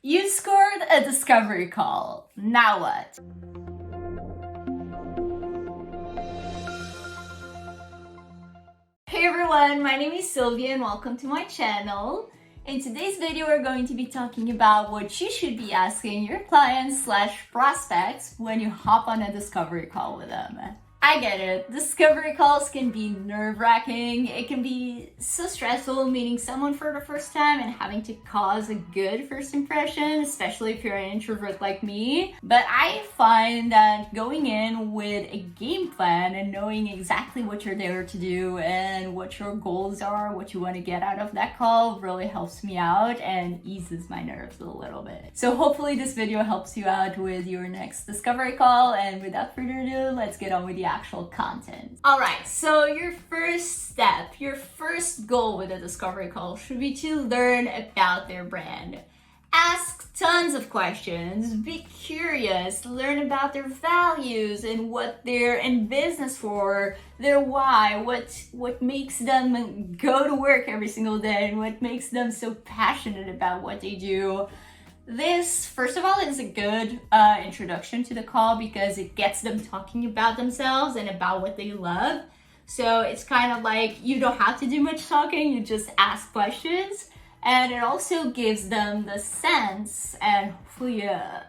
You scored a discovery call. Now what? Hey everyone, my name is Sylvia and welcome to my channel. In today's video, we're going to be talking about what you should be asking your clients / prospects when you hop on a discovery call with them. I get it. Discovery calls can be nerve-wracking. It can be so stressful meeting someone for the first time and having to cause a good first impression, especially if you're an introvert like me. But I find that going in with a game plan and knowing exactly what you're there to do and what your goals are, what you want to get out of that call really helps me out and eases my nerves a little bit. So hopefully this video helps you out with your next discovery call, and without further ado, let's get on with the actual content. All right, so your first step, your first goal with a discovery call should be to learn about their brand. Ask tons of questions, be curious, learn about their values and what they're in business for, their why, what makes them go to work every single day and what makes them so passionate about what they do. This, first of all, is a good introduction to the call because it gets them talking about themselves and about what they love. So it's kind of like you don't have to do much talking, you just ask questions. And it also gives them the sense, and hopefully a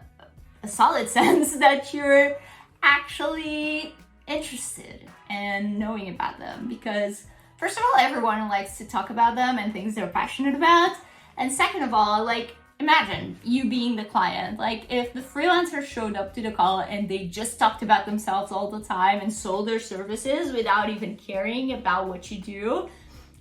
solid sense, that you're actually interested in knowing about them. Because first of all, everyone likes to talk about them and things they're passionate about. And second of all, like, imagine you being the client. Like, if the freelancer showed up to the call and they just talked about themselves all the time and sold their services without even caring about what you do,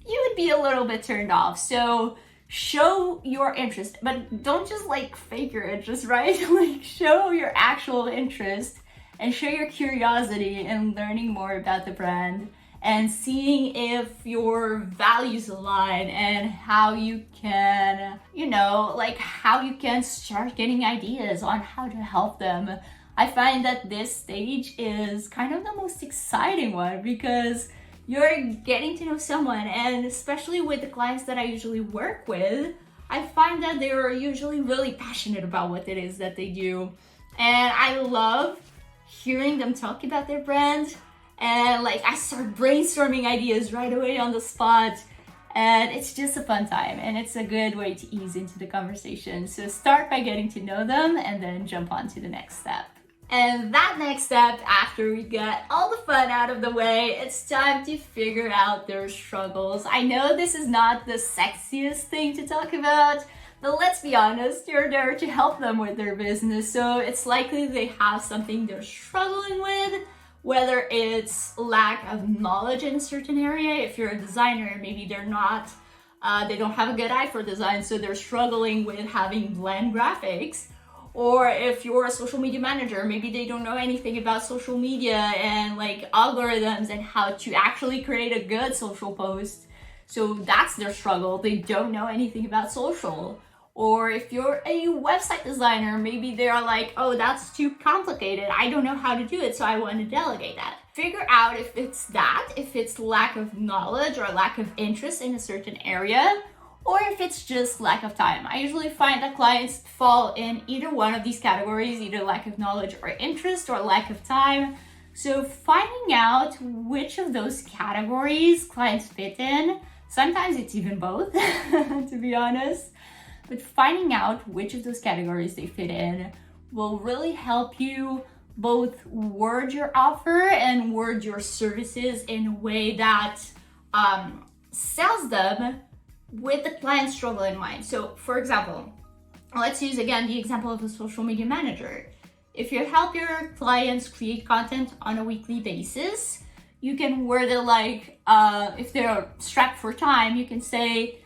you would be a little bit turned off. So show your interest, but don't just like fake your interest, right? Like, show your actual interest and show your curiosity in learning more about the brand and seeing if your values align and how you can, how you can start getting ideas on how to help them. I find that this stage is kind of the most exciting one because you're getting to know someone, and especially with the clients that I usually work with, I find that they are usually really passionate about what it is that they do. And I love hearing them talk about their brand. And like, I start brainstorming ideas right away on the spot, and it's just a fun time and it's a good way to ease into the conversation. So start by getting to know them and then jump on to the next step. And that next step, after we get all the fun out of the way, it's time to figure out their struggles. I know this is not the sexiest thing to talk about, but let's be honest, you're there to help them with their business. So it's likely they have something they're struggling with. Whether it's lack of knowledge in a certain area. If you're a designer, maybe they don't have a good eye for design, so they're struggling with having bland graphics. Or if you're a social media manager, maybe they don't know anything about social media and like algorithms and how to actually create a good social post. So that's their struggle. They don't know anything about social. Or if you're a website designer, maybe they're like, oh, that's too complicated. I don't know how to do it, so I want to delegate that. Figure out if it's that, if it's lack of knowledge or lack of interest in a certain area, or if it's just lack of time. I usually find that clients fall in either one of these categories, either lack of knowledge or interest or lack of time. So finding out which of those categories clients fit in, sometimes it's even both, to be honest. But finding out which of those categories they fit in will really help you both word your offer and word your services in a way that sells them with the client struggle in mind. So for example, let's use again the example of a social media manager. If you help your clients create content on a weekly basis, you can word it like, if they're strapped for time, you can say,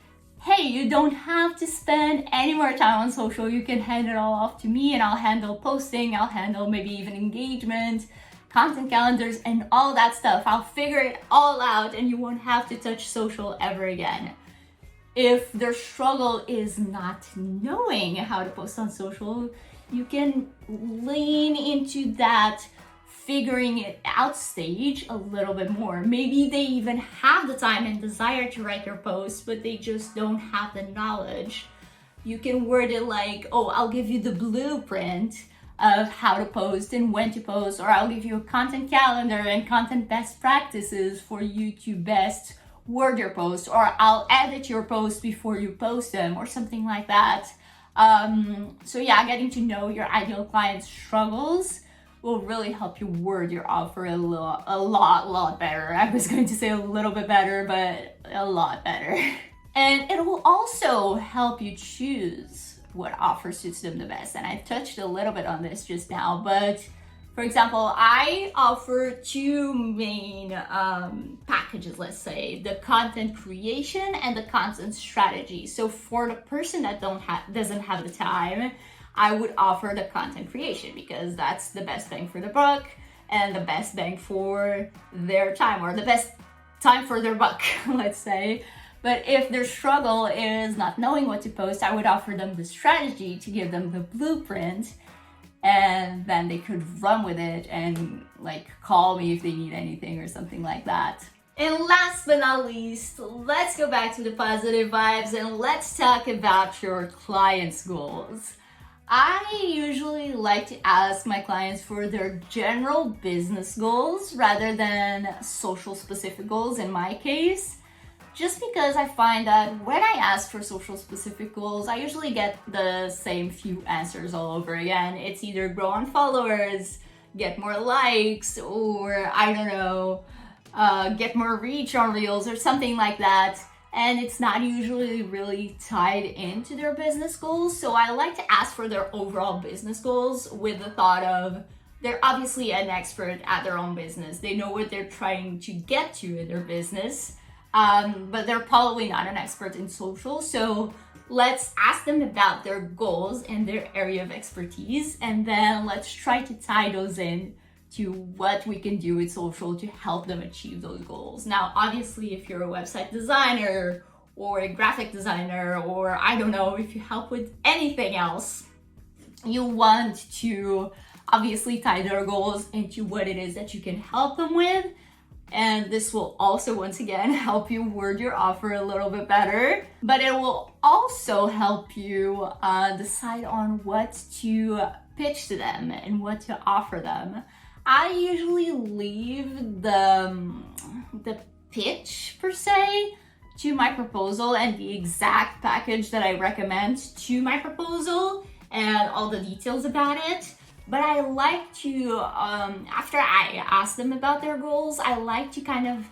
hey, you don't have to spend any more time on social. You can hand it all off to me and I'll handle posting. I'll handle maybe even engagement, content calendars, and all that stuff. I'll figure it all out and you won't have to touch social ever again. If their struggle is not knowing how to post on social, you can lean into that figuring it out stage a little bit more. Maybe they even have the time and desire to write their posts, but they just don't have the knowledge. You can word it like, oh, I'll give you the blueprint of how to post and when to post, or I'll give you a content calendar and content best practices for you to best word your post, or I'll edit your post before you post them, or something like that. So yeah, getting to know your ideal client's struggles will really help you word your offer a lot better. I was going to say a little bit better, but a lot better. And it will also help you choose what offer suits them the best. And I touched a little bit on this just now, but for example, I offer two main packages, let's say, the content creation and the content strategy. So for the person that doesn't have the time, I would offer the content creation because that's the best bang for the buck and the best bang for their time, or the best time for their buck, let's say. But if their struggle is not knowing what to post, I would offer them the strategy to give them the blueprint, and then they could run with it and like call me if they need anything or something like that. And last but not least, let's go back to the positive vibes and let's talk about your clients' goals. I usually like to ask my clients for their general business goals rather than social specific goals in my case. Just because I find that when I ask for social specific goals, I usually get the same few answers all over again. It's either grow on followers, get more likes, or I don't know, get more reach on Reels or something like that. And it's not usually really tied into their business goals. So I like to ask for their overall business goals with the thought of they're obviously an expert at their own business. They know what they're trying to get to in their business. But they're probably not an expert in social. So let's ask them about their goals and their area of expertise. And then let's try to tie those in to what we can do with social to help them achieve those goals. Now, obviously, if you're a website designer or a graphic designer, or I don't know, if you help with anything else, you want to obviously tie their goals into what it is that you can help them with. And this will also, once again, help you word your offer a little bit better, but it will also help you decide on what to pitch to them and what to offer them. I usually leave the pitch, per se, to my proposal and the exact package that I recommend to my proposal and all the details about it. But I like to, after I ask them about their goals, I like to kind of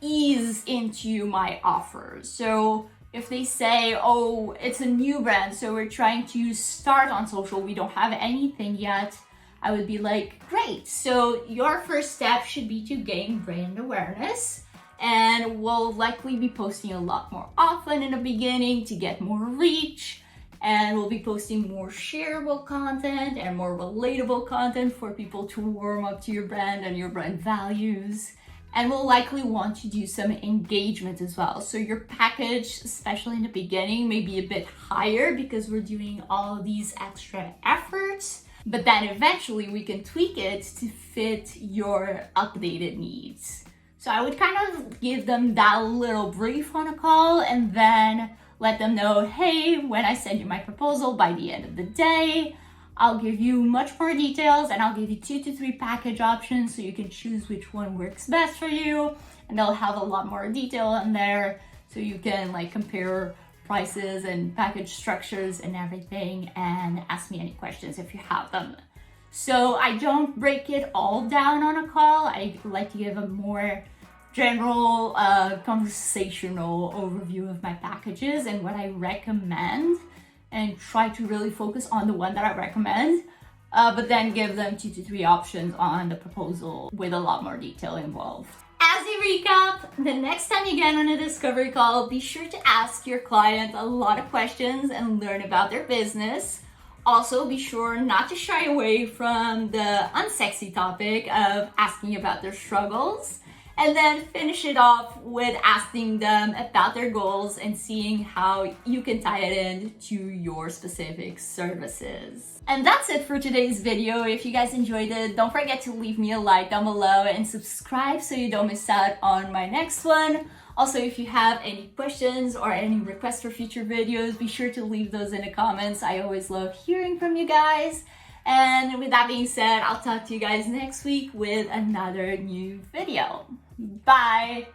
ease into my offer. So if they say, oh, it's a new brand, so we're trying to start on social, we don't have anything yet, I would be like, great. So your first step should be to gain brand awareness. And we'll likely be posting a lot more often in the beginning to get more reach. And we'll be posting more shareable content and more relatable content for people to warm up to your brand and your brand values. And we'll likely want to do some engagement as well. So your package, especially in the beginning, may be a bit higher because we're doing all these extra efforts. But then eventually we can tweak it to fit your updated needs. So I would kind of give them that little brief on a call and then let them know, hey, when I send you my proposal by the end of the day, I'll give you much more details and I'll give you 2 to 3 package options so you can choose which one works best for you. And they'll have a lot more detail in there so you can like compare prices and package structures and everything and ask me any questions if you have them. So I don't break it all down on a call. I like to give a more general conversational overview of my packages and what I recommend, and try to really focus on the one that I recommend, but then give them 2 to 3 options on the proposal with a lot more detail involved. As a recap, the next time you get on a discovery call, be sure to ask your client a lot of questions and learn about their business. Also, be sure not to shy away from the unsexy topic of asking about their struggles. And then finish it off with asking them about their goals and seeing how you can tie it in to your specific services. And that's it for today's video. If you guys enjoyed it, don't forget to leave me a like down below and subscribe so you don't miss out on my next one. Also, if you have any questions or any requests for future videos, be sure to leave those in the comments. I always love hearing from you guys. And with that being said, I'll talk to you guys next week with another new video. Bye!